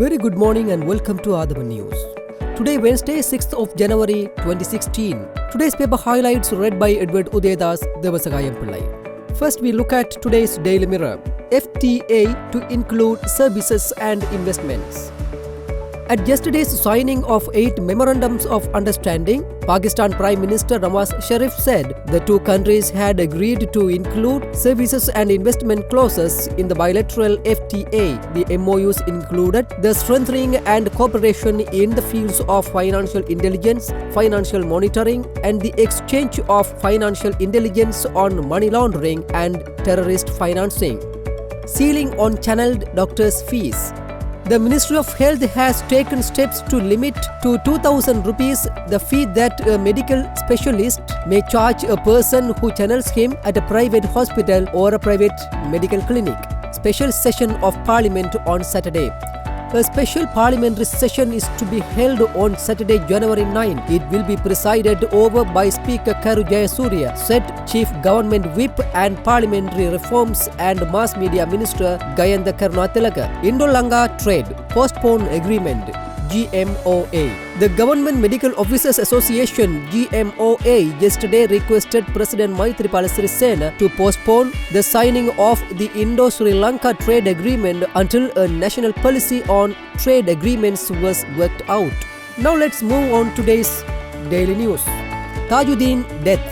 Very good morning and welcome to Athavan News. Today Wednesday 6th of January 2016. Today's paper highlights read by Edward Udedas Devasagayam Pillai. First we look at today's Daily Mirror. FTA to include services and investments. At yesterday's signing of 8 memorandums of understanding, Pakistan Prime Minister Nawaz Sharif said the two countries had agreed to include services and investment clauses in the bilateral FTA. The MOUs included the strengthening and cooperation in the fields of financial intelligence, financial monitoring, and the exchange of financial intelligence on money laundering and terrorist financing. Ceiling on channeled doctors' fees. The Ministry of Health has taken steps to limit to 2,000 rupees the fee that a medical specialist may charge a person who channels him at a private hospital or a private medical clinic. Special session of Parliament on Saturday. A special parliamentary session is to be held on Saturday, January 9. It will be presided over by Speaker Karu Jayasuriya, said Chief Government Whip and Parliamentary Reforms and Mass Media Minister Gayantha Karunatilaka. Indo-Lanka Trade Postpone Agreement GMOA. The Government Medical Officers Association GMOA yesterday requested President Maithripala Sirisena to postpone the signing of the Indo-Sri Lanka trade agreement until a national policy on trade agreements was worked out. Now let's move on to today's daily news. Tajuddin death.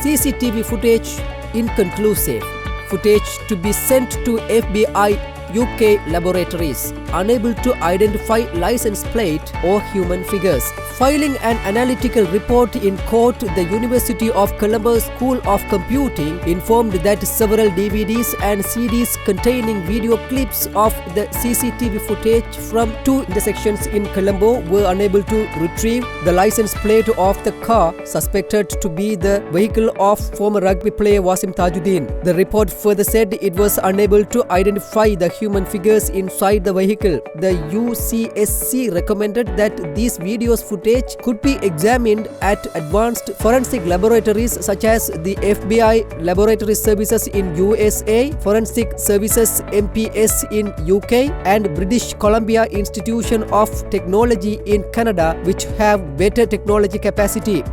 CCTV footage inconclusive. Footage to be sent to FBI UK laboratories, unable to identify license plate or human figures. Filing an analytical report in court, the University of Colombo School of Computing informed that several DVDs and CDs containing video clips of the CCTV footage from 2 intersections in Colombo were unable to retrieve the license plate of the car suspected to be the vehicle of former rugby player Wasim Tajuddin. The report further said it was unable to identify the human figures inside the vehicle. The UCSC recommended that these videos footage could be examined at advanced forensic laboratories such as the FBI Laboratory Services in USA, Forensic Services MPS in UK, and British Columbia Institution of Technology in Canada, which have better technology capacity.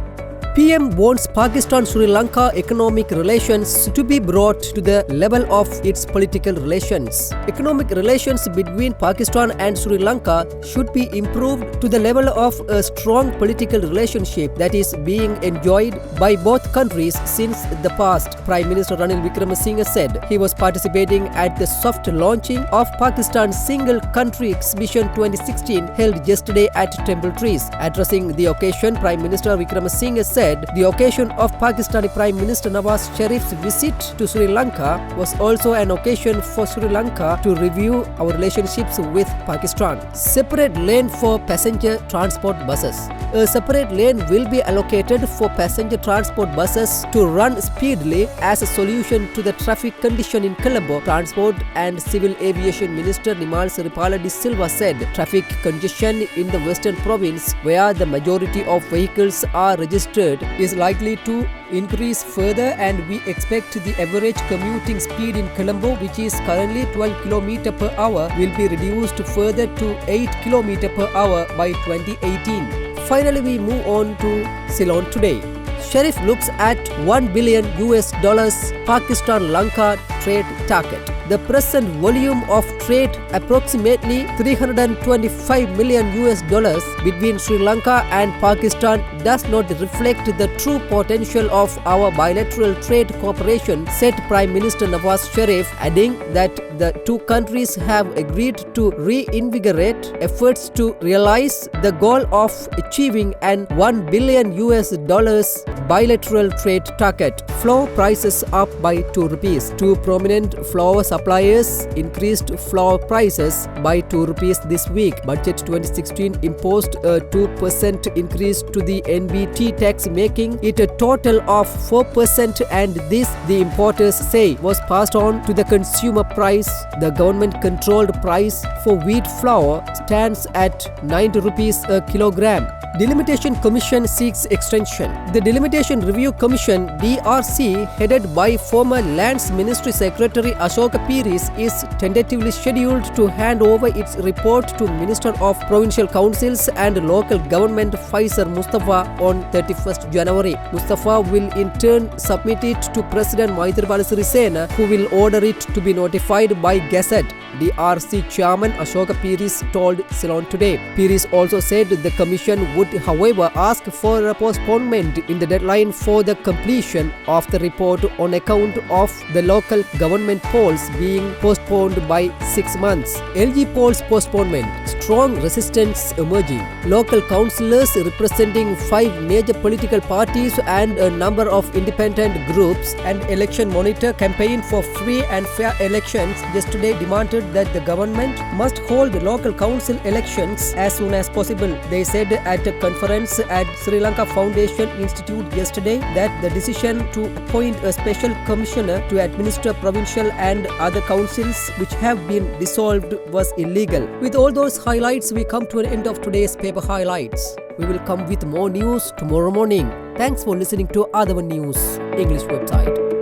PM wants Pakistan-Sri Lanka economic relations to be brought to the level of its political relations. Economic relations between Pakistan and Sri Lanka should be improved to the level of a strong political relationship that is being enjoyed by both countries since the past, Prime Minister Ranil Wickremesinghe said. He was participating at the soft launching of Pakistan's Single Country Exhibition 2016 held yesterday at Temple Trees. Addressing the occasion, Prime Minister Wickremesinghe said the occasion of Pakistani Prime Minister Nawaz Sharif's visit to Sri Lanka was also an occasion for Sri Lanka to review our relationships with Pakistan. Separate lane for passenger transport buses. A separate lane will be allocated for passenger transport buses to run speedily as a solution to the traffic condition in Colombo. Transport and Civil Aviation Minister Nimal Siripala de Silva said traffic congestion in the western province, where the majority of vehicles are registered, is likely to increase further, and we expect the average commuting speed in Colombo, which is currently 12 km per hour, will be reduced further to 8 km per hour by 2018. Finally, we move on to Ceylon today. Sharif looks at $1 billion Pakistan-Lanka trade target. The present volume of trade, approximately $325 million between Sri Lanka and Pakistan, does not reflect the true potential of our bilateral trade cooperation, said Prime Minister Nawaz Sharif, adding that the two countries have agreed to reinvigorate efforts to realize the goal of achieving an $1 billion bilateral trade target. Flour prices up by 2 rupees. Two prominent flour suppliers increased flour prices by 2 rupees this week. Budget 2016 imposed a 2% increase to the NBT tax, making it a total of 4%, and this, the importers say, was passed on to the consumer price. The government-controlled price for wheat flour stands at 90 rupees a kilogram. Delimitation Commission seeks extension. The Delimitation Review Commission (DRC), headed by former Lands Ministry Secretary Ashoka Piris, is tentatively scheduled to hand over its report to Minister of Provincial Councils and Local Government Faisal Mustafa on 31st January. Mustafa will in turn submit it to President Maithripala Sirisena, who will order it to be notified by Gazette. DRC Chairman Ashoka Piris told Ceylon Today. Piris also said the commission would, however, ask for a postponement in the deadline for the completion of the report on account of the local government polls being postponed by 6 months. LG polls postponement. Strong resistance emerging. Local councillors representing 5 major political parties and a number of independent groups and election monitor campaign for free and fair elections yesterday demanded that the government must hold local council elections as soon as possible. They said at a conference at Sri Lanka Foundation Institute yesterday that the decision to appoint a special commissioner to administer provincial and other councils which have been dissolved was illegal. With all those highlights, we come to an end of today's paper highlights. We will come with more news tomorrow morning. Thanks for listening to Athavan News English website.